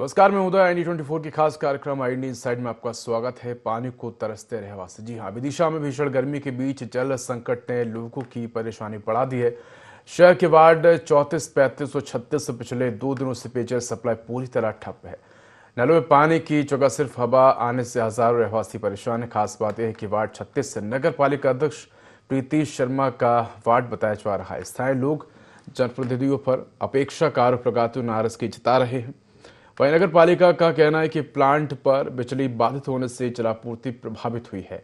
नमस्कार, मैं उदय। IND24 की खास कार्यक्रम IND इनसाइड में आपका स्वागत है। पानी को तरसते रहवासी। जी हाँ, विदिशा में भीषण गर्मी के बीच जल संकट ने लोगों की परेशानी बढ़ा दी है। शहर के वार्ड 34, 35 और 36 से पिछले 2 दिनों से पेयजल सप्लाई पूरी तरह ठप है। नलों में पानी की जगह सिर्फ हवा आने से हजारों रहवासी परेशान है। खास बात यह है कि वार्ड 36 से नगर पालिका अध्यक्ष प्रीति शर्मा का वार्ड बताया जा रहा है। स्थानीय लोग जनप्रतिनिधियों पर अपेक्षा का आरोप लगाते हुए नाराजगी जता रहे हैं। वहीं नगर पालिका का कहना है कि प्लांट पर बिजली बाधित होने से जलापूर्ति प्रभावित हुई है।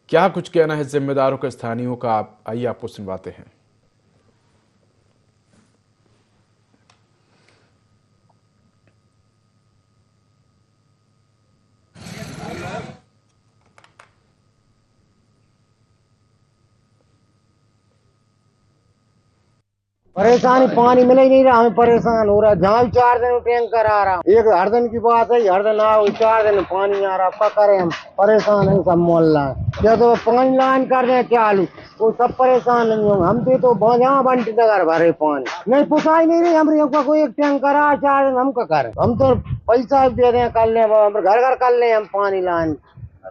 क्या कुछ कहना है जिम्मेदारों के स्थानीयों का, आइए आपको सुनवाते हैं। परेशानी पानी मिल ही नहीं रहा, हमें परेशान हो रहा है। जहाँ भी 4 दिन में टैंकर आ रहा, एक हर दिन की बात है, हर दिन आओ 4 दिन में पानी आ रहा, क्या करें हम? परेशान है सब मोहल्ला। क्या तो पानी लाइन कर रहे हैं चालू, वो सब परेशान नहीं होंगे। हम तो जहाँ बंटी नगर भरे पानी नहीं पुछा ही नहीं रही हमारे। कोई एक टैंकर आ 4 दिन, हम क्या करें? हम तो पैसा दे दें कर ले, घर घर कर ले हम पानी लाइन,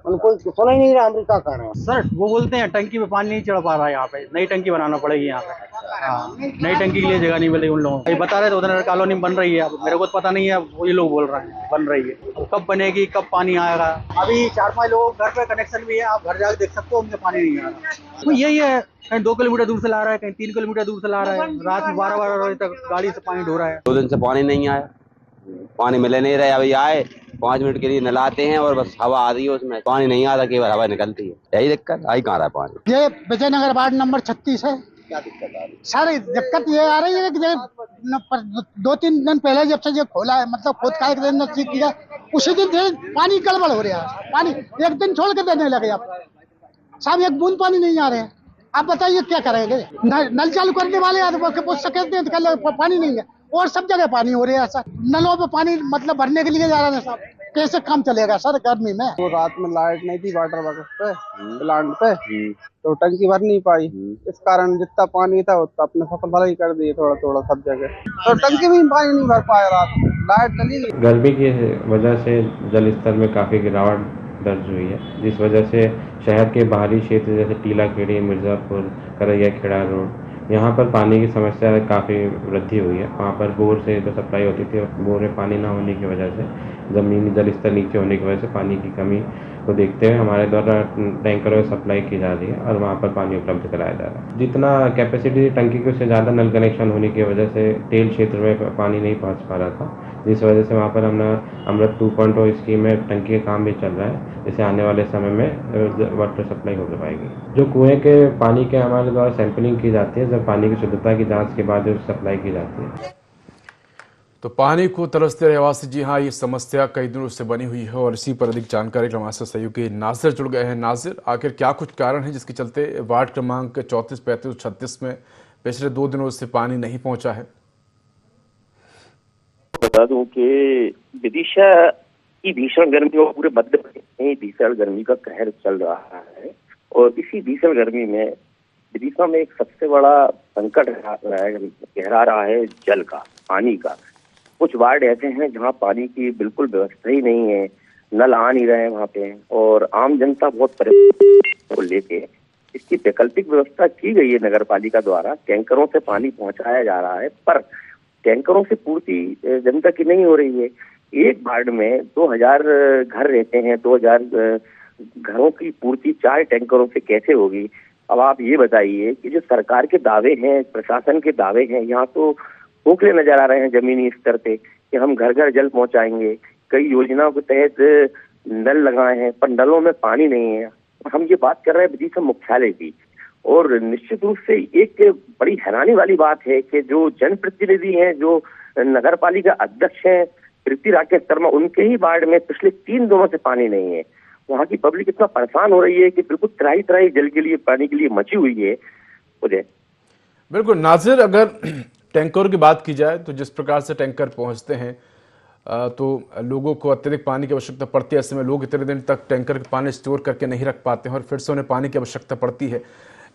कोई सुना ही नहीं रहा, हम क्या करें? सर वो बोलते हैं टंकी पे पानी नहीं चढ़ पा रहा है, यहाँ पे नई टंकी बनाना पड़ेगी यहाँ पे। हाँ, नई टंकी के लिए जगह नहीं मिलेगी उन लोगों को। ये बता रहे थे उधर कॉलोनी बन रही है, अब मेरे को तो पता नहीं है, वही लोग बोल रहे हैं बन रही है। अब कब बनेगी, कब पानी आएगा? अभी 4-5 लोगों घर पे कनेक्शन भी है, आप घर जाकर देख सकते हो, उनके पानी नहीं आ रहा। तो यही है, कहीं 2 किलोमीटर दूर से ला रहा है, कहीं 3 किलोमीटर दूर से ला रहा है। रात में 12-12 बजे तक गाड़ी से पानी ढो रहा है। 2 दिन से पानी नहीं आया, पानी मिले नहीं रहे। अभी आए 5 मिनट के लिए नलाते हैं और बस हवा आ रही है, उसमें पानी नहीं आता, केवल हवा निकलती है। यही दिक्कत आई, कहाँ रहा पानी। ये विजयनगर वार्ड नंबर 36 है। क्या दिक्कत आ रही है? सर दिक्कत ये आ रही है कि 2-3 दिन पहले जब से ये खोला है, मतलब खोद का एक दिन ठीक किया, उसी दिन से पानी गड़बड़ हो रहा है। पानी एक दिन छोड़ के देने लगे, अब साहब एक बूंद पानी नहीं आ रहे हैं। आप बताइए क्या करेंगे? नल चालू करने वाले पानी नहीं है, और सब जगह पानी हो रहा है सर। नलों पे पानी मतलब भरने के लिए जा रहा है साहब, कैसे काम चलेगा सर गर्मी में? वो रात में लाइट नहीं थी वाटर वर्क पे, प्लांट पे, तो टंकी भर नहीं पाई। इस कारण जितना पानी था उतना अपने फसल भला ही कर दिए, थोड़ा थोड़ा सब जगह। तो टंकी में पानी नहीं भर पाया, रात में लाइट चली गई। गर्मी की वजह से जल स्तर में काफ़ी गिरावट दर्ज हुई है, जिस वजह से शहर के बाहरी क्षेत्र जैसे टीला खेड़ी, मिर्ज़ापुर, करैया खेड़ा रोड, यहाँ पर पानी की समस्या काफ़ी वृद्धि हुई है। वहाँ पर बोर से जो सप्लाई होती थी, बोर में पानी ना होने की वजह से, ज़मीनी जल स्तर नीचे होने की वजह से पानी की कमी को देखते हुए हमारे द्वारा टैंकरों से सप्लाई की जा रही है और वहाँ पर पानी उपलब्ध कराया जा रहा है। जितना कैपेसिटी टंकी की उससे ज़्यादा नल कनेक्शन होने की वजह से टेल क्षेत्र में पानी नहीं पहुँच पा रहा था, जिस वजह से वहाँ पर हमने अमृत 2.0 स्कीम में टंकी का काम भी चल रहा है, जिससे आने वाले समय में वाटर सप्लाई हो पाएगी। जो कुएं के पानी के हमारे द्वारा सैंपलिंग की जाती है, जब पानी की शुद्धता की जांच के बाद सप्लाई की जाती है। तो पानी को तरसते रहवासी। जी हाँ, ये समस्या कई दिनों से बनी हुई है और इसी पर अधिक जानकारी हमारे साथ सहयोगी नाजिर जुड़ गए हैं। नाजिर, आखिर क्या कुछ कारण है जिसके चलते वार्ड क्रमांक 34, 35 और 36 में पिछले 2 दिनों से पानी नहीं पहुंचा है? बता दूं कि विदिशा की भीषण गर्मी और पूरे मध्य प्रदेश में भीषण गर्मी का कहर चल रहा है, और इसी भीषण गर्मी में विदिशा में एक सबसे बड़ा संकट गहरा रहा है जल का, पानी का। कुछ वार्ड ऐसे हैं जहां पानी की बिल्कुल व्यवस्था ही नहीं है, नल आ नहीं रहे हैं वहां पे, और आम जनता बहुत परेशान को लेके इसकी वैकल्पिक व्यवस्था की गई है नगर पालिका द्वारा। टैंकरों से पानी पहुंचाया जा रहा है, पर टैंकरों से पूर्ति जनता की नहीं हो रही है। एक वार्ड में 2000 घर रहते हैं, 2000 घरों की पूर्ति 4 टैंकरों से कैसे होगी? अब आप ये बताइए कि जो सरकार के दावे हैं, प्रशासन के दावे हैं, यहाँ तो खोखले नजर आ रहे हैं जमीनी स्तर पे कि हम घर घर जल पहुंचाएंगे। कई योजनाओं के तहत नल लगाए हैं, पर नलों में पानी नहीं है। हम ये बात कर रहे हैं विदिशा मुख्यालय की, और निश्चित रूप से एक बड़ी हैरानी वाली बात है कि जो जनप्रतिनिधि हैं, जो नगर पालिका अध्यक्ष हैं प्रीति राकेश शर्मा, उनके ही वार्ड में पिछले 3 दिनों से पानी नहीं है। वहाँ की पब्लिक इतना परेशान हो रही है कि बिल्कुल त्राही त्राही जल के लिए, पानी के लिए मची हुई है। बिल्कुल नाजिर, अगर टैंकर की बात की जाए तो जिस प्रकार से टैंकर पहुंचते हैं तो लोगों को अत्यधिक पानी की आवश्यकता पड़ती है। ऐसे में लोग इतने दिन तक टैंकर के पानी स्टोर करके नहीं रख पाते हैं और फिर से उन्हें पानी की आवश्यकता पड़ती है।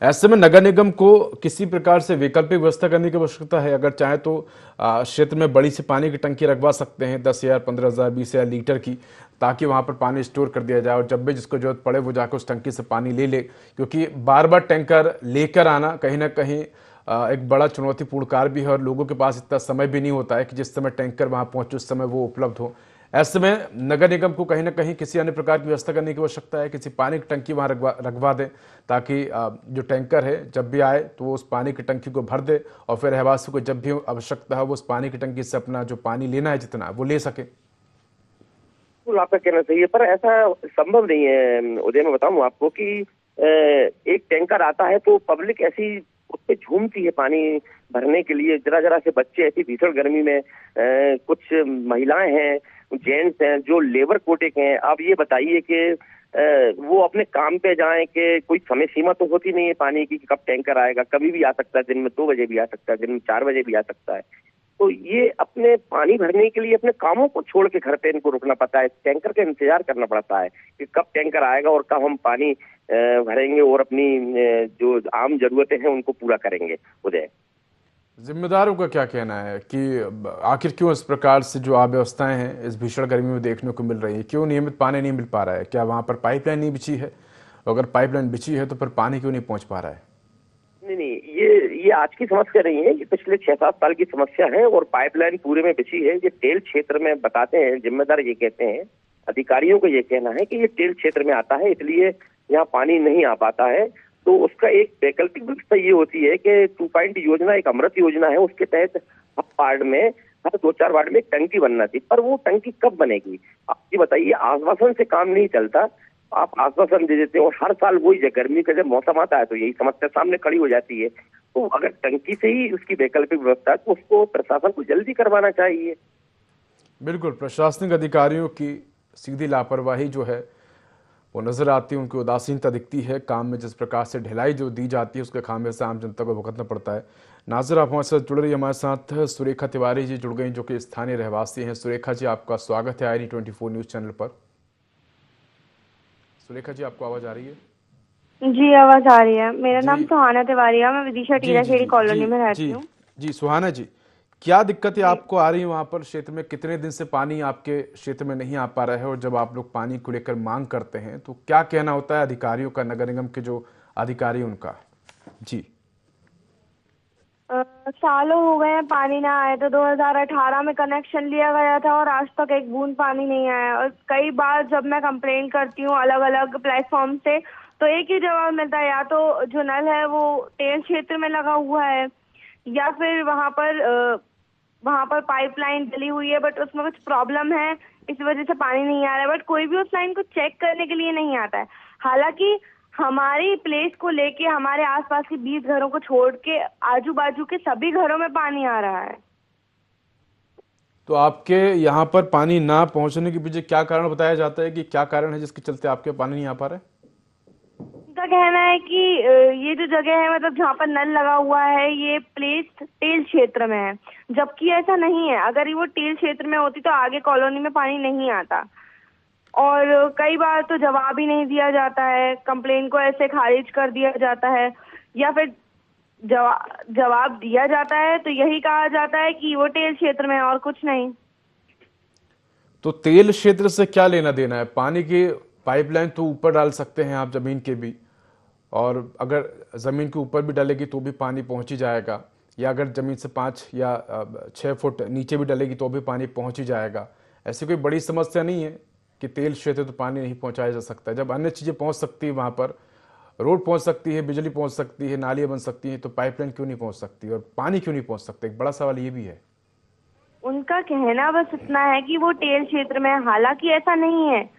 ऐसे में नगर निगम को किसी प्रकार से वैकल्पिक व्यवस्था करने की आवश्यकता है। अगर चाहे तो क्षेत्र में बड़ी सी पानी की टंकी रखवा सकते हैं, 10,000, 15,000, 20,000 लीटर की, ताकि वहां पर पानी स्टोर कर दिया जाए और जब भी जिसको जरूरत पड़े वो जाकर उस टंकी से पानी ले ले। क्योंकि बार बार टैंकर लेकर आना कहीं ना कहीं एक बड़ा चुनौतीपूर्ण कार्य भी है और लोगों के पास इतना समय भी नहीं होता है कि जिस समय टैंकर वहां पहुंचे उस समय वो उपलब्ध हो। ऐसे में नगर निगम को कहीं ना कहीं किसी अन्य प्रकार की व्यवस्था करने की आवश्यकता है, किसी पानी की टंकी वहां रखवा दें ताकि जो टैंकर है जब भी आए तो वो उस पानी की टंकी को भर दे और फिर रहवासियों को जब भी आवश्यकता है वो उस पानी की टंकी से अपना जो पानी लेना है जितना वो ले सके। बिल्कुल आपका कहना सही है, पर ऐसा संभव नहीं है उदय। मैं बताऊं आपको कि एक टैंकर आता है तो पब्लिक ऐसी उस पे झूमती है पानी भरने के लिए। जरा जरा से बच्चे ऐसी भीषण गर्मी में, कुछ महिलाएं हैं, जेंट्स हैं जो लेबर कोटे के हैं। आप ये बताइए कि वो अपने काम पे जाएं कि कोई समय सीमा तो होती नहीं है पानी की कि कब टैंकर आएगा। कभी भी आ सकता है, दिन में 2 बजे भी आ सकता है, दिन में 4 बजे भी आ सकता है। तो ये अपने पानी भरने के लिए अपने कामों को छोड़ के घर पे इनको रुकना पड़ता है, टैंकर का इंतजार करना पड़ता है कि कब टैंकर आएगा और कब हम पानी भरेंगे और अपनी जो आम जरूरतें हैं उनको पूरा करेंगे। उदय, जिम्मेदारों का क्या कहना है कि आखिर क्यों इस प्रकार से जो अव्यवस्थाएं हैं इस भीषण गर्मी में देखने को मिल रही है? क्यों नियमित पानी नहीं मिल पा रहा है? क्या वहां पर पाइपलाइन नहीं बिछी है? अगर पाइपलाइन बिछी है तो फिर पानी क्यों नहीं पहुंच पा रहा है? नहीं, ये आज की समस्या नहीं है, ये पिछले 6-7 साल की समस्या है और पाइपलाइन पूरे में बिछी है। ये टेल क्षेत्र में बताते हैं, जिम्मेदार ये कहते हैं, अधिकारियों को ये कहना है कि ये टेल क्षेत्र में आता है इसलिए यहाँ पानी नहीं आ पाता है। तो उसका एक वैकल्पिक व्यवस्था ये होती है कि 2 पॉइंट योजना, एक अमृत योजना है, उसके तहत हर वार्ड में, हर 2-4 वार्ड में एक टंकी बनना थी। पर वो टंकी कब बनेगी आप ये बताइए। आश्वासन से काम नहीं चलता, आप आश्वासन दे देते हैं और हर साल वही, गर्मी का जब मौसम आता है तो यही समस्या सामने खड़ी हो जाती है। तो अगर टंकी से ही उसकी वैकल्पिक व्यवस्था है तो उसको प्रशासन को जल्दी करवाना चाहिए। बिल्कुल, प्रशासनिक अधिकारियों की सीधी लापरवाही जो है वो नजर आती है, उनकी उदासीनता दिखती है। काम में जिस प्रकार से ढिलाई जो दी जाती है उसके खामे से आम जनता को भुगतना पड़ता है। नाज़र, आप हमारे साथ जुड़ रही है, हमारे साथ सुरेखा तिवारी जी जुड़ गई जो कि स्थानीय रहवासी हैं। सुरेखा जी, आपका स्वागत है IRI24 न्यूज़ चैनल पर। सुरेखा जी, आपको आवाज आ रही है? जी, आवाज आ रही है। मेरा नाम सुहाना तिवारी है, मैं विदिशा टीलाखेड़ी कॉलोनी में रहती हूँ। जी सुहाना जी, क्या दिक्कतें आपको आ रही है वहां पर क्षेत्र में? कितने दिन से पानी आपके क्षेत्र में नहीं आ पा रहा है और जब आप लोग पानी को लेकर मांग करते हैं तो क्या कहना होता है अधिकारियों का, नगर निगम के जो अधिकारी उनका? जी, सालों हो गए हैं पानी ना आए। तो 2018 में कनेक्शन लिया गया था और आज तक एक बूंद पानी नहीं आया। और कई बार जब मैं कंप्लेन करती हूँ अलग अलग प्लेटफॉर्म से तो एक ही जवाब मिलता है, या तो जो नल है वो टेल क्षेत्र में लगा हुआ है या फिर वहाँ पर पाइपलाइन डली हुई है बट उसमें कुछ प्रॉब्लम है, इस वजह से पानी नहीं आ रहा है। बट कोई भी उस लाइन को चेक करने के लिए नहीं आता है। हालांकि हमारी प्लेस को लेके हमारे आसपास के 20 घरों को छोड़ के आजू बाजू के सभी घरों में पानी आ रहा है। तो आपके यहाँ पर पानी ना पहुंचने के पीछे क्या कारण बताया जाता है कि क्या कारण है जिसके चलते आपके पानी नहीं आ पा रहा है? उनका कहना है कि ये जो जगह है, मतलब जहाँ पर नल लगा हुआ है, ये प्लेस टेल क्षेत्र में है, जबकि ऐसा नहीं है। अगर वो टेल क्षेत्र में होती तो आगे कॉलोनी में पानी नहीं आता। और कई बार तो जवाब ही नहीं दिया जाता है, कंप्लेन को ऐसे खारिज कर दिया जाता है, या फिर जवाब दिया जाता है तो यही कहा जाता है कि वो टेल क्षेत्र में है और कुछ नहीं। तो तेल क्षेत्र से क्या लेना देना है? पानी की पाइपलाइन तो ऊपर डाल सकते हैं आप, जमीन के भी, और अगर जमीन के ऊपर भी डालेगी तो भी पानी पहुंच ही जाएगा, या अगर जमीन से 5 या 6 फुट नीचे भी डालेगी तो भी पानी पहुंच ही जाएगा। ऐसी कोई बड़ी समस्या नहीं है कि तेल क्षेत्र तो पानी नहीं पहुंचाया जा सकता। जब अन्य चीजें पहुंच सकती है, वहां पर रोड पहुंच सकती है, बिजली पहुंच सकती है, नालियां बन सकती हैं, तो पाइपलाइन क्यों नहीं पहुंच सकती और पानी क्यों नहीं पहुंच सकता? एक बड़ा सवाल ये भी है। उनका कहना बस इतना है कि वो टेल क्षेत्र में है, हालांकि ऐसा नहीं है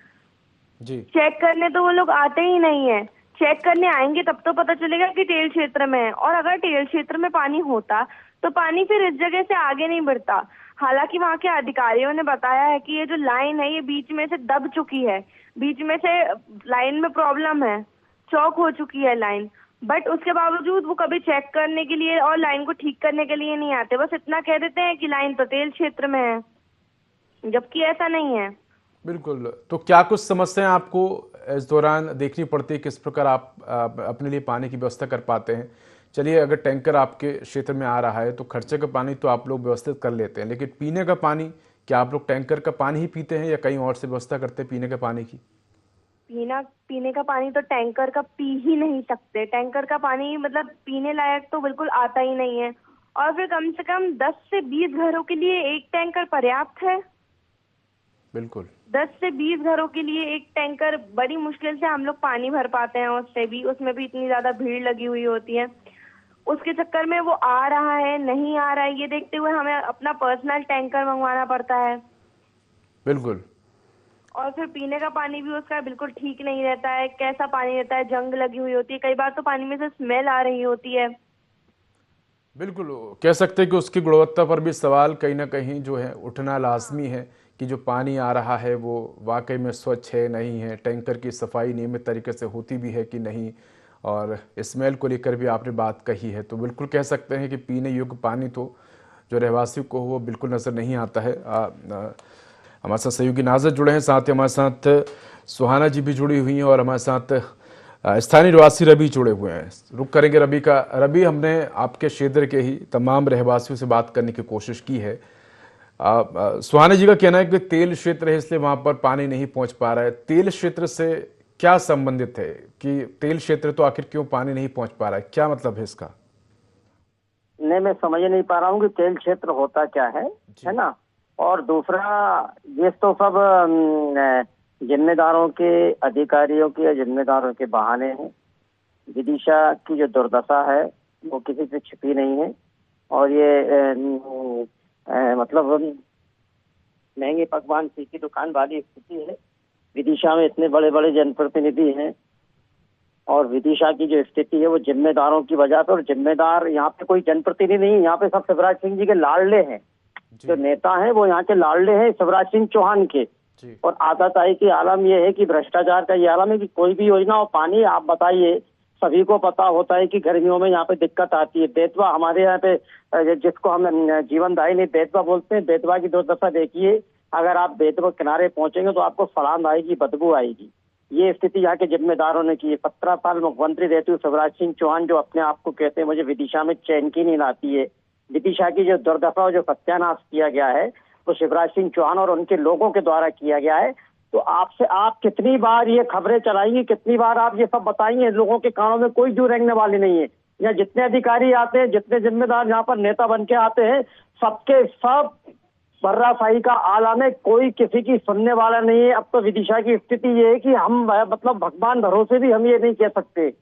जी। चेक करने तो वो लोग आते ही नहीं है। चेक करने आएंगे तब तो पता चलेगा कि टेल क्षेत्र में है, और अगर टेल क्षेत्र में पानी होता तो पानी फिर इस जगह से आगे नहीं बढ़ता। हालांकि वहाँ के अधिकारियों ने बताया है कि ये जो लाइन है ये बीच में से दब चुकी है, बीच में से लाइन में प्रॉब्लम है, चौक हो चुकी है लाइन, बट उसके बावजूद वो कभी चेक करने के लिए और लाइन को ठीक करने के लिए नहीं आते। बस इतना कह देते हैं कि लाइन तो तेल क्षेत्र में है, जबकि ऐसा नहीं है। बिल्कुल। तो क्या कुछ समस्याएं आपको इस दौरान देखनी पड़ती है, किस प्रकार आप अपने लिए पानी की व्यवस्था कर पाते हैं? चलिए, अगर टैंकर आपके क्षेत्र में आ रहा है तो खर्चे का पानी तो आप लोग व्यवस्थित कर लेते हैं, लेकिन पीने का पानी, क्या आप लोग टैंकर का पानी ही पीते हैं या कहीं और से व्यवस्था करते हैं पीने के पानी की? पीने का पानी तो टैंकर का पी ही नहीं सकते। टैंकर का पानी मतलब पीने लायक तो बिल्कुल आता ही नहीं है। और फिर कम से कम 10 से 20 घरों के लिए एक टैंकर पर्याप्त है। बिल्कुल। 10 से 20 घरों के लिए एक टैंकर बड़ी मुश्किल से हम लोग पानी भर पाते हैं, उसमें भी इतनी ज्यादा भीड़ लगी हुई होती है। उसके चक्कर में वो आ रहा है नहीं आ रहा है ये देखते हुए हमें अपना पर्सनल टैंकर मंगवाना पड़ता है। बिल्कुल। और फिर पीने का पानी भी उसका बिल्कुल ठीक नहीं रहता है। कैसा पानी रहता है, जंग लगी हुई होती है, कई बार तो पानी में से स्मेल आ रही होती है। बिल्कुल, कह सकते हैं कि उसकी गुणवत्ता पर भी सवाल कहीं ना कहीं जो है उठना लाजमी है कि जो पानी आ रहा है वो वाकई में स्वच्छ है नहीं है, टैंकर की सफाई नियमित तरीके से होती भी है कि नहीं, और स्मेल को लेकर भी आपने बात कही है। तो बिल्कुल कह सकते हैं कि पीने योग्य पानी तो जो रहवासियों को वो बिल्कुल नज़र नहीं आता है। हमारे साथ सहयोगी नाजर जुड़े हैं, साथ ही हमारे साथ सुहाना जी भी जुड़ी हुई हैं और हमारे साथ स्थानीय निवासी रवि जुड़े हुए हैं। रुक करेंगे रवि का। रवि, हमने आपके क्षेत्र के ही तमाम रहवासियों से बात करने की कोशिश की है। सुहाना जी का कहना है कि तेल क्षेत्र है इसलिए वहां पर पानी नहीं पहुंच पा रहा है। तेल क्षेत्र से क्या संबंधित है कि तेल क्षेत्र तो आखिर क्यों पानी नहीं पहुंच पा रहा है, क्या मतलब है इसका? नहीं, मैं समझ नहीं पा रहा हूँ कि तेल क्षेत्र होता क्या है ना। और दूसरा, ये तो सब जिम्मेदारों के, अधिकारियों के या जिम्मेदारों के बहाने हैं। विदिशा की जो दुर्दशा है वो किसी से छिपी नहीं है। और ये मतलब महंगे पकवान की दुकान वाली स्थिति है। विदिशा में इतने बड़े बड़े जनप्रतिनिधि हैं और विदिशा की जो स्थिति है वो जिम्मेदारों की वजह से, और जिम्मेदार यहाँ पे कोई जनप्रतिनिधि नहीं है, यहाँ पे सब शिवराज सिंह जी के लाडले हैं। जो नेता हैं वो यहाँ के लाडले हैं शिवराज सिंह चौहान के। और आताताई की आलम यह है कि भ्रष्टाचार का ये आलम है कि कोई भी योजना और पानी, आप बताइए, सभी को पता होता है कि गर्मियों में यहाँ पे दिक्कत आती है। बेतवा हमारे यहाँ पे, जिसको हम जीवन दायिनी बेतवा बोलते हैं, बेतवा की दुर्दशा देखिए। अगर आप बेतवा किनारे पहुंचेंगे तो आपको सड़ांध आएगी, बदबू आएगी। ये स्थिति यहाँ के जिम्मेदारों ने की है। 17 साल मुख्यमंत्री रहते हुए शिवराज सिंह चौहान जो अपने आप को कहते हैं मुझे विदिशा में चैन की नींद आती है। विदिशा की जो दुर्दशा और जो सत्यानाश किया गया है वो शिवराज सिंह चौहान और उनके लोगों के द्वारा किया गया है। तो आपसे आप कितनी बार ये खबरें चलाएंगे, कितनी बार आप ये सब बताएंगे? लोगों के कानों में कोई जू रेंगने वाली नहीं है। यहाँ जितने अधिकारी आते हैं, जितने जिम्मेदार यहाँ पर नेता बन के आते हैं, सबके सब बर्राशाही का आलम है, कोई किसी की सुनने वाला नहीं है। अब तो विदिशा की स्थिति ये है कि हम मतलब भगवान भरोसे भी हम ये नहीं कह सकते।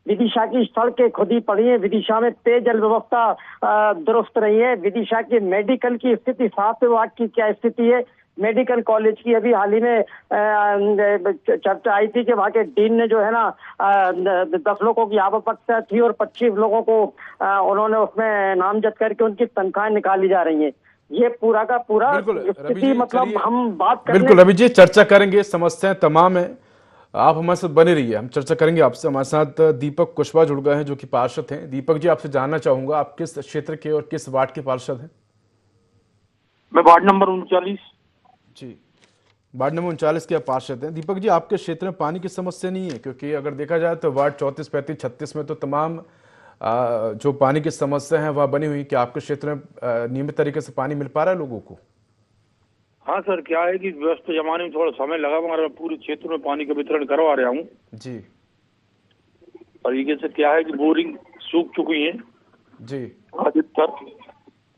विदिशा की सड़कें खुदी पड़ी है, विदिशा में पेयजल व्यवस्था दुरुस्त नहीं है, विदिशा की मेडिकल की स्थिति, स्वास्थ्य विभाग की क्या स्थिति है। मेडिकल कॉलेज की अभी हाल ही में चर्चा आई थी कि वहाँ के डीन ने जो है ना 10 लोगों की आवश्यकता थी और 25 लोगों को उन्होंने उसमें नामजद करके उनकी तनख्वाहें निकाली जा रही है। ये पूरा का पूरा स्थिति, मतलब हम बात करें। बिल्कुल रवि जी, चर्चा करेंगे, समस्याएं तमाम है, आप हमारे साथ बने रहिए, हम चर्चा करेंगे आपसे। हमारे साथ दीपक कुशवाहा जुड़ गए हैं जो कि पार्षद हैं। दीपक जी, आपसे जानना चाहूंगा आप किस क्षेत्र के और किस वार्ड के पार्षद हैं? मैं वार्ड नंबर 39। जी, वार्ड नंबर 39 के पार्षद हैं। दीपक जी, आपके क्षेत्र में पानी की समस्या नहीं है? क्योंकि अगर देखा जाए तो वार्ड 34, 35, 36 में तो तमाम जो पानी की समस्या है वह बनी हुई। क्या आपके क्षेत्र में नियमित तरीके से पानी मिल पा रहा है लोगों को? हाँ सर, क्या है कि व्यवस्था जमाने में थोड़ा समय लगा, मगर पूरे क्षेत्र में पानी का वितरण करवा रहा हूँ जी। तरीके से। क्या है कि बोरिंग सूख चुकी है जी अधिकतर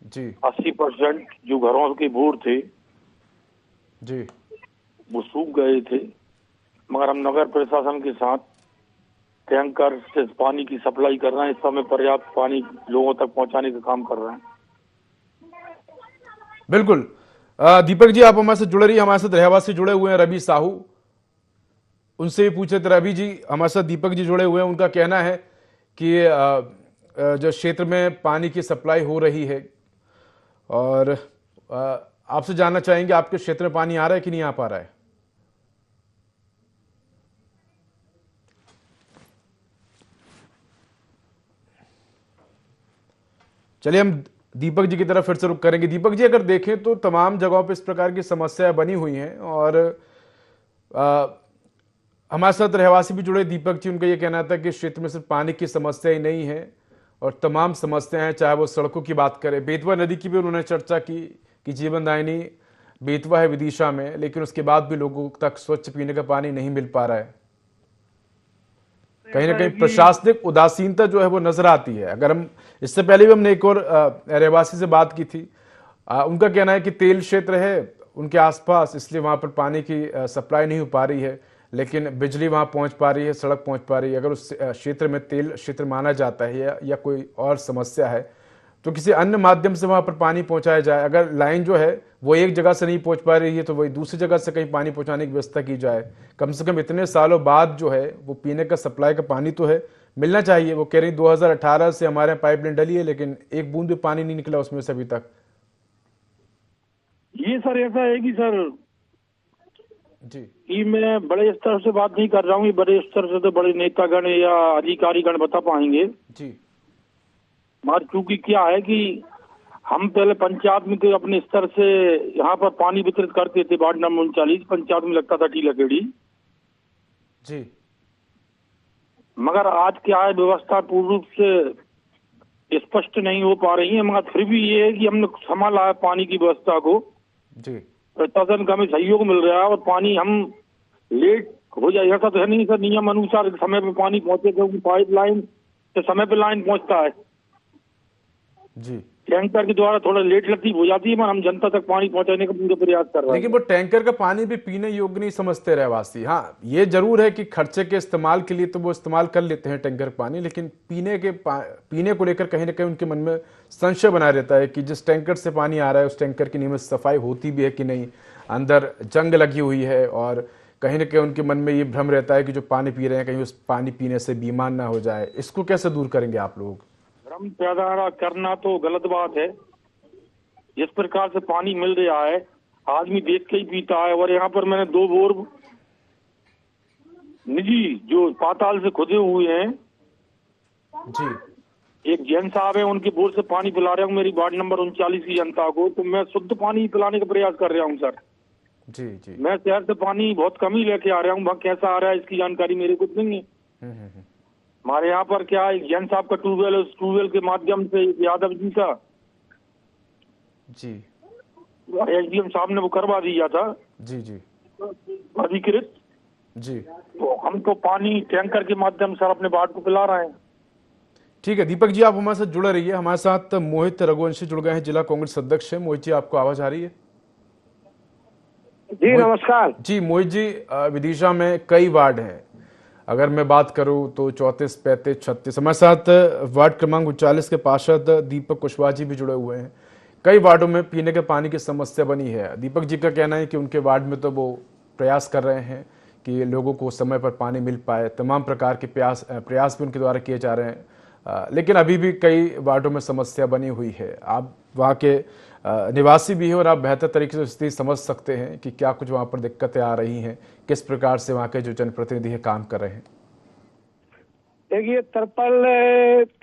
जी। 80% जो घरों के बोर थे जी वो सूख गए थे, मगर हम नगर प्रशासन के साथ टैंकर से पानी की सप्लाई कर रहे हैं। इस समय पर्याप्त पानी लोगों तक पहुंचाने का काम कर रहे हैं। बिल्कुल। दीपक जी, आप हमारे साथ जुड़े रहिए। हमारे साथ रहवासी जुड़े हुए हैं रवि साहू, उनसे भी पूछे थे। रवि जी, हमारे साथ दीपक जी जुड़े हुए हैं। उनका कहना है कि जो क्षेत्र में पानी की सप्लाई हो रही है, और आपसे जानना चाहेंगे आपके क्षेत्र में पानी आ रहा है कि नहीं आ पा रहा है? चलिए, हम दीपक जी की तरफ फिर से रुख करेंगे। दीपक जी, अगर देखें तो तमाम जगहों पर इस प्रकार की समस्याएं बनी हुई हैं और आ, हमारे साथ रहवासी भी जुड़े दीपक जी, उनका ये कहना था कि क्षेत्र में सिर्फ पानी की समस्या ही नहीं है और तमाम समस्याएं हैं, चाहे वो सड़कों की बात करें। बेतवा नदी की भी उन्होंने चर्चा की कि जीवन दायिनी बेतवा है विदिशा में, लेकिन उसके बाद भी लोगों तक स्वच्छ पीने का पानी नहीं मिल पा रहा है। कहीं ना कहीं प्रशासनिक उदासीनता जो है वो नजर आती है। अगर हम इससे पहले भी हमने एक और रहवासी से बात की थी, उनका कहना है कि तेल क्षेत्र है उनके आसपास, इसलिए वहां पर पानी की सप्लाई नहीं हो पा रही है, लेकिन बिजली वहां पहुंच पा रही है, सड़क पहुंच पा रही है। अगर उस क्षेत्र में तेल क्षेत्र माना जाता है या कोई और समस्या है तो किसी अन्य माध्यम से वहां पर पानी पहुंचाया जाए। अगर लाइन जो है वो एक जगह से नहीं पहुंच पा रही है तो वही दूसरी जगह से कहीं पानी पहुंचाने की व्यवस्था की जाए। कम से कम इतने सालों बाद जो है वो पीने का सप्लाई का पानी तो है, मिलना चाहिए। वो कह रही 2018 से हमारे यहाँ पाइपलाइन डली है लेकिन एक बूंद भी पानी नहीं निकला उसमें से अभी तक। ये सर ऐसा है कि सर जी, कि मैं बड़े स्तर से बात नहीं कर रहा हूँ, बड़े स्तर से तो बड़े नेतागण या अधिकारीगण बता पाएंगे जी। मगर चूंकि क्या है कि हम पहले पंचायत में तो अपने स्तर से यहाँ पर पानी वितरित करते थे। वार्ड नंबर 39 पंचायत में लगता था टीला केड़ी जी, मगर आज क्या है व्यवस्था पूर्ण रूप से स्पष्ट नहीं हो पा रही है। मगर फिर भी ये है कि हमने संभाला है पानी की व्यवस्था को जी। प्रशासन का हमें सहयोग मिल रहा है और पानी हम लेट हो जाए ऐसा तो है नहीं सर। नियम अनुसार समय पे पानी पहुंचे, क्योंकि पाइपलाइन से समय पे लाइन पहुंचता है जी। टैंकर के द्वारा थोड़ा लेट लगती हो जाती है, मगर हम जनता तक पानी पहुंचाने का पूरा प्रयास कर रहे हैं। लेकिन वो टैंकर का पानी भी पीने योग्य नहीं समझते रहवासी। हाँ, ये जरूर है कि खर्चे के इस्तेमाल के लिए तो वो इस्तेमाल कर लेते हैं टैंकर पानी, लेकिन पीने को लेकर कहीं ना कहीं उनके मन में संशय बना रहता है कि जिस टैंकर से पानी आ रहा है उस टैंकर की नियमित सफाई होती भी है कि नहीं, अंदर जंग लगी हुई है, और कहीं ना कहीं उनके मन में ये भ्रम रहता है कि जो पानी पी रहे हैं कहीं उस पानी पीने से बीमार ना हो जाए। इसको कैसे दूर करेंगे आप लोग? भ्रम पैदा करना तो गलत बात है। जिस प्रकार से पानी मिल रहा है आदमी देख के ही पीता है। और यहाँ पर मैंने 2 बोर निजी जो पाताल से खुदे हुए हैं जी, एक जैन साहब है, उनके बोर से पानी पिला रहा हूँ मेरी वार्ड नंबर 39 की जनता को। तो मैं शुद्ध पानी पिलाने का प्रयास कर रहा हूँ सर। जी जी। मैं शहर से पानी बहुत कम ही लेके आ रहा हूँ, वहाँ कैसा आ रहा है इसकी जानकारी मेरे को नहीं है। हमारे यहाँ पर क्या है, जैन साहब का ट्यूबवेल है, उस ट्यूबवेल के माध्यम से यादव जी का जी एसडीएम साहब ने वो करवा दिया था जी जी अधिकृत जी। तो हम तो पानी टैंकर के माध्यम से अपने वार्ड को पिला रहे हैं। ठीक है दीपक जी, आप हमारे साथ जुड़े रहिए। हमारे साथ मोहित रघुवंशी जुड़ गए हैं, जिला कांग्रेस अध्यक्ष है। मोहित जी, आपको आवाज आ रही है? जी नमस्कार जी। मोहित जी, विदिशा में कई वार्ड हैं, अगर मैं बात करूं तो 34, 35, 36। हमारे साथ वार्ड क्रमांक 39 के पार्षद दीपक कुशवाहा जी भी जुड़े हुए हैं। कई वार्डों में पीने के पानी की समस्या बनी है। दीपक जी का कहना है कि उनके वार्ड में तो वो प्रयास कर रहे हैं कि लोगों को समय पर पानी मिल पाए, तमाम प्रकार के प्रयास भी उनके द्वारा किए जा रहे हैं, लेकिन अभी भी कई वार्डों में समस्या बनी हुई है। आप वहाँ के निवासी भी हैं और आप बेहतर तरीके से स्थिति समझ सकते हैं कि क्या कुछ वहाँ पर दिक्कतें आ रही हैं, किस प्रकार से वहाँ के जो जनप्रतिनिधि हैं काम कर रहे हैं। देखिए, तरपल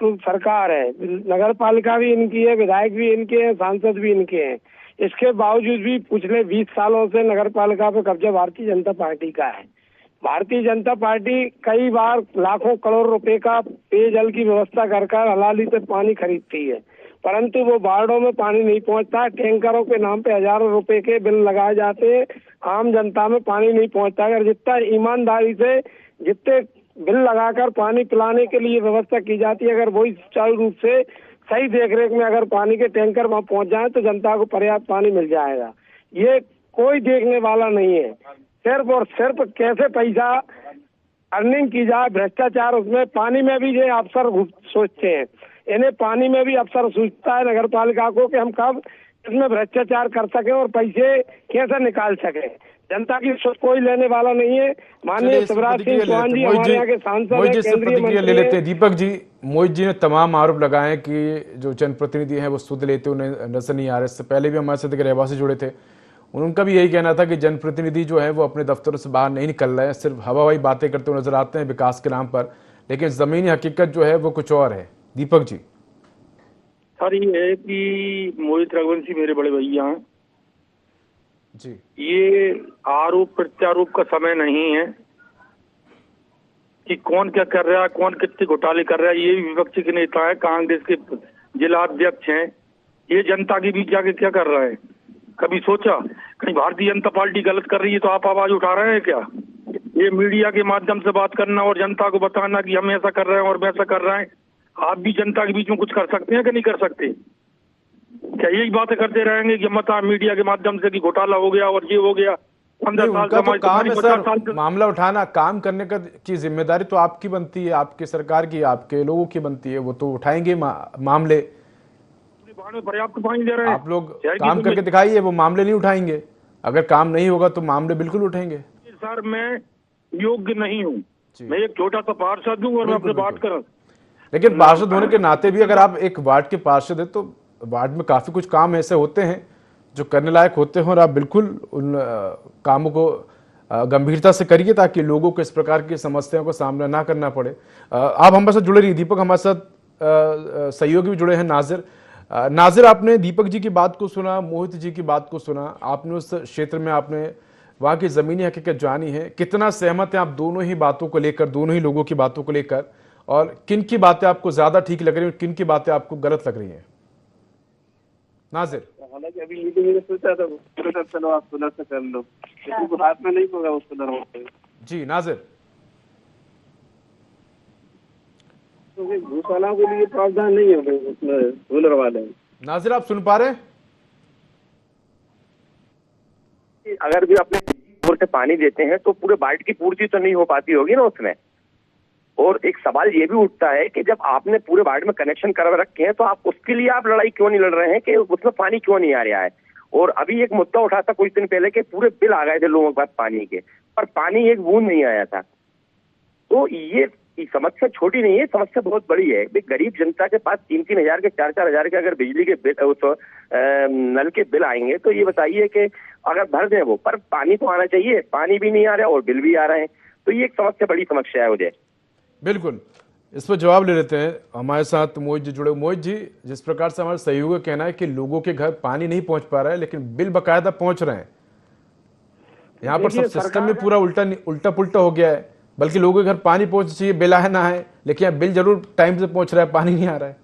तो सरकार है, नगर पालिका भी इनकी है, विधायक भी इनके हैं, सांसद भी इनके हैं। इसके बावजूद भी पिछले 20 सालों से नगर पालिका पे कब्जा भारतीय जनता पार्टी का है। भारतीय जनता पार्टी कई बार लाखों करोड़ रुपए का पेयजल की व्यवस्था कर हलाली से पानी खरीदती है, परंतु वो वार्डों में पानी नहीं पहुंचता। टैंकरों के नाम पे हजारों रुपए के बिल लगाए जाते हैं, आम जनता में पानी नहीं पहुंचता। अगर जितना ईमानदारी से जितने बिल लगाकर पानी पिलाने के लिए व्यवस्था की जाती है, अगर वही सुचारू रूप से सही देखरेख में अगर पानी के टैंकर वहां पहुंच जाए तो जनता को पर्याप्त पानी मिल जाएगा। ये कोई देखने वाला नहीं है। सिर्फ और सिर्फ कैसे पैसा अर्निंग की जाए, भ्रष्टाचार उसमें। पानी में भी ये अफसर सोचते हैं, इन्हें पानी में भी अफसर सोचता है नगर पालिका को कि हम कब इसमें भ्रष्टाचार कर सके और पैसे कैसे निकाल सके। जनता की सोच कोई लेने वाला नहीं है। माननीय शिवराज सिंह चौहान जी हमारे यहाँ के सांसद हैं, केंद्रीय मंत्री ले लेते हैं। दीपक जी, मोहित जी ने तमाम आरोप लगाए कि जो जनप्रतिनिधि हैं वो सुध लेते उन्हें नजर नहीं आ रहे। इससे पहले भी हमारे साथ एक रहवासी जुड़े थे, उनका भी यही कहना था कि जनप्रतिनिधि जो है वो अपने दफ्तरों से बाहर नहीं निकल रहे हैं, सिर्फ हवाई बातें करते हुए नजर आते हैं विकास के नाम पर, लेकिन जमीनी हकीकत जो है वो कुछ और है। दीपक जी। सर ये है कि मोहित रघुवंशी मेरे बड़े भैया हैं जी। ये आरोप प्रत्यारोप का समय नहीं है कि कौन क्या कर रहा है, कौन कितने घोटाले कर रहा है। ये विपक्ष के नेता है, कांग्रेस के जिला अध्यक्ष हैं, ये जनता के बीच जाके क्या कर रहे हैं? कभी सोचा कहीं भारतीय जनता पार्टी गलत कर रही है तो आप आवाज उठा रहे हैं क्या? ये मीडिया के माध्यम से बात करना और जनता को बताना कि हम ऐसा कर रहे हैं और वैसा कर रहे हैं, आप भी जनता के बीच में कुछ कर सकते हैं कि नहीं कर सकते? क्या यही बातें करते रहेंगे कि मता मीडिया के माध्यम से कि घोटाला हो गया और ये हो गया? 15 साल उनका तो काम है 50 साल सर मामला उठाना, काम करने की जिम्मेदारी तो आपकी बनती है, आपकी सरकार की, आपके लोगों की बनती है, वो तो उठाएंगे मामले। में पर्याप्त पानी दे रहे हैं, आप लोग काम करके दिखाइए, वो मामले नहीं उठाएंगे। अगर काम नहीं होगा तो मामले बिल्कुल उठेंगे। सर मैं योग्य नहीं हूँ, मैं एक छोटा सा पार्षद हूँ और मैं आपसे बात कर। लेकिन पार्षद होने के नाते भी अगर आप एक वार्ड के पार्षद है तो वार्ड में काफी कुछ काम ऐसे होते हैं जो करने लायक होते हैं और आप बिल्कुल उन कामों को गंभीरता से करिए ताकि लोगों को इस प्रकार की समस्याओं का सामना ना करना पड़े। आप हमारे साथ जुड़े रहिए। दीपक हमारे साथ सहयोगी भी जुड़े हैं, नाजिर। नाजिर, आपने दीपक जी की बात को सुना, मोहित जी की बात को सुना, आपने उस क्षेत्र में आपने वहां की जमीनी हकीकत जानी है। कितना सहमत है आप दोनों ही बातों को लेकर, दोनों ही लोगों की बातों को लेकर, और किन की बातें आपको ज्यादा ठीक लग रही है और किन की बातें आपको गलत लग रही है? नाजिर, हालांकि अभी मीटिंग में सोचा था चलो आप सुलह से कर लो, लेकिन हाथ में नहीं होगा उसको दरवाजे। जी नाजिर, भूसाला के लिए प्रावधान नहीं है उसमें सोलर वाले। नाजिर आप सुन पा रहे हैं? अगर भी अपने बोर से पानी देते हैं तो पूरे बाल्ट की पूर्ति तो नहीं हो पाती होगी ना उसमें। और एक सवाल ये भी उठता है कि जब आपने पूरे वार्ड में कनेक्शन करवा रखे हैं तो आप उसके लिए आप लड़ाई क्यों नहीं लड़ रहे हैं कि उसमें पानी क्यों नहीं आ रहा है? और अभी एक मुद्दा उठा था कुछ दिन पहले कि पूरे बिल आ गए थे लोगों के पास पानी के, पर पानी एक बूंद नहीं आया था। तो ये समस्या छोटी नहीं है, समस्या बहुत बड़ी है। गरीब जनता के पास 3-3 हजार के 4-4 हजार के अगर बिजली के बिल तो नल के बिल आएंगे तो ये बताइए कि अगर भर दें वो, पर पानी तो आना चाहिए, पानी भी नहीं आ रहा और बिल भी आ रहे हैं, तो ये एक समस्या बड़ी समस्या है मुझे। बिल्कुल, इस पर जवाब ले लेते हैं। हमारे साथ मोहित जी जुड़े। मोहित जी, जिस प्रकार से हमारे सहयोगी का कहना है कि लोगों के घर पानी नहीं पहुंच पा रहा है लेकिन बिल बकायदा पहुंच रहे हैं, यहाँ पर सब सिस्टम में पूरा उल्टा पुल्टा हो गया है। बल्कि लोगों के घर पानी पहुंचना चाहिए, बिल आए ना आए, लेकिन यहाँ बिल जरूर टाइम से पहुंच रहा है, पानी नहीं आ रहा है।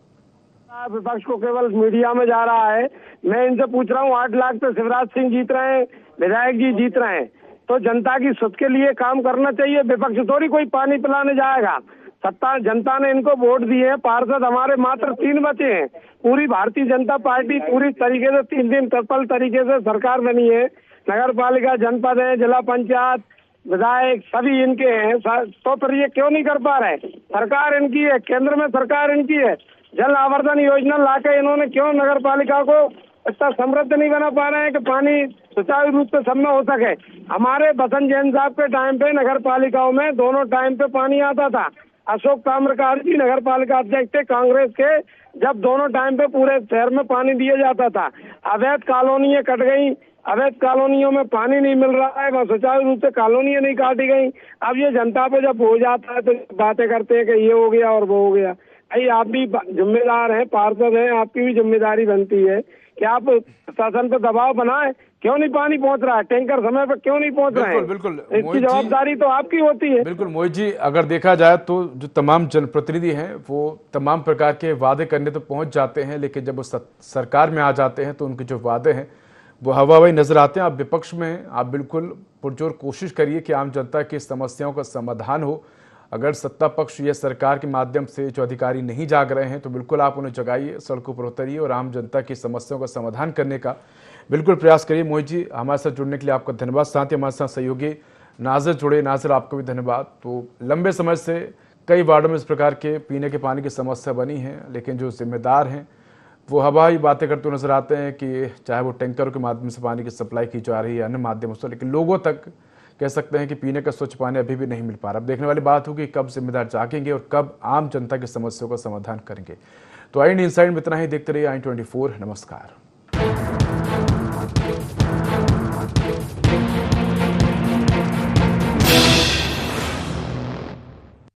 विपक्ष को केवल मीडिया में जा रहा है। मैं इनसे पूछ रहा हूँ, 8 लाख तो शिवराज सिंह जीत रहे हैं, विधायक जी जीत रहे हैं, तो जनता की सुध के लिए काम करना चाहिए। विपक्ष थोड़ी कोई पानी पिलाने जाएगा। सत्ता जनता ने इनको वोट दिए हैं, पार्षद हमारे मात्र 3 बचे हैं। पूरी भारतीय जनता पार्टी पूरी तरीके से 3 दिन ट्रिपल तरीके से सरकार बनी है। नगर पालिका, जनपद है, जिला पंचायत, विधायक सभी इनके हैं, तो फिर ये क्यों नहीं कर पा रहे? सरकार इनकी है, केंद्र में सरकार इनकी है। जल आवर्धन योजना लाकर इन्होंने क्यों नगर पालिका को इतना समृद्ध नहीं बना पा रहे हैं कि पानी सुचारू रूप से सब में हो सके? हमारे बसंत जैन साहब के टाइम पे नगर पालिकाओं में दोनों टाइम पे पानी आता था। अशोक ताम्रकार जी नगर पालिका अध्यक्ष थे कांग्रेस के, जब दोनों टाइम पे पूरे शहर में पानी दिया जाता था। अवैध कॉलोनियां कट गई, अवैध कॉलोनियों में पानी नहीं मिल रहा है, वहाँ सुचारू रूप से कॉलोनियां नहीं काटी गई। अब ये जनता पे जब हो जाता है तो बातें करते हैं कि ये हो गया और वो हो गया। भाई आप भी जिम्मेदार हैं, पार्षद हैं, आपकी भी जिम्मेदारी बनती है कि आप प्रशासन पर दबाव बनाएं। क्यों नहीं पानी पहुंच रहा है? टैंकर समय पर क्यों नहीं पहुंच रहे हैं? बिल्कुल, इसकी जवाबदारी तो आपकी होती है। बिल्कुल मोहित जी, अगर देखा जाए तो जो तमाम जनप्रतिनिधि हैं वो तमाम प्रकार के वादे करने तो पहुंच जाते हैं, लेकिन जब वो सरकार में आ जाते हैं तो उनके जो वादे हैं वो हवा हवाई नजर आते हैं। आप विपक्ष में हैं, आप बिल्कुल पुरजोर कोशिश करिए कि आम जनता की समस्याओं का समाधान हो। अगर सत्ता पक्ष या सरकार के माध्यम से जो अधिकारी नहीं जाग रहे हैं तो बिल्कुल आप उन्हें जगाइए, सड़कों पर उतरिए और आम जनता की समस्याओं का समाधान करने का बिल्कुल प्रयास करिए। मोहित जी, हमारे साथ जुड़ने के लिए आपका धन्यवाद। साथ ही हमारे साथ सहयोगी नाजिर जुड़े। नाजिर, आपको भी धन्यवाद। तो लंबे समय से कई वार्डों में इस प्रकार के पीने के पानी की समस्या बनी है, लेकिन जो जिम्मेदार हैं वो हवाई बातें करते नजर आते हैं कि चाहे वो टैंकरों के माध्यम से पानी की सप्लाई की जा रही है, अन्य माध्यमों से, लेकिन लोगों तक कह सकते हैं कि पीने का स्वच्छ पानी अभी भी नहीं मिल पा रहा। अब देखने वाली बात होगी कब जिम्मेदार जागेंगे और कब आम जनता की समस्याओं का समाधान करेंगे। तो आई इनसाइड में इतना ही। देखते रहिए i24। नमस्कार।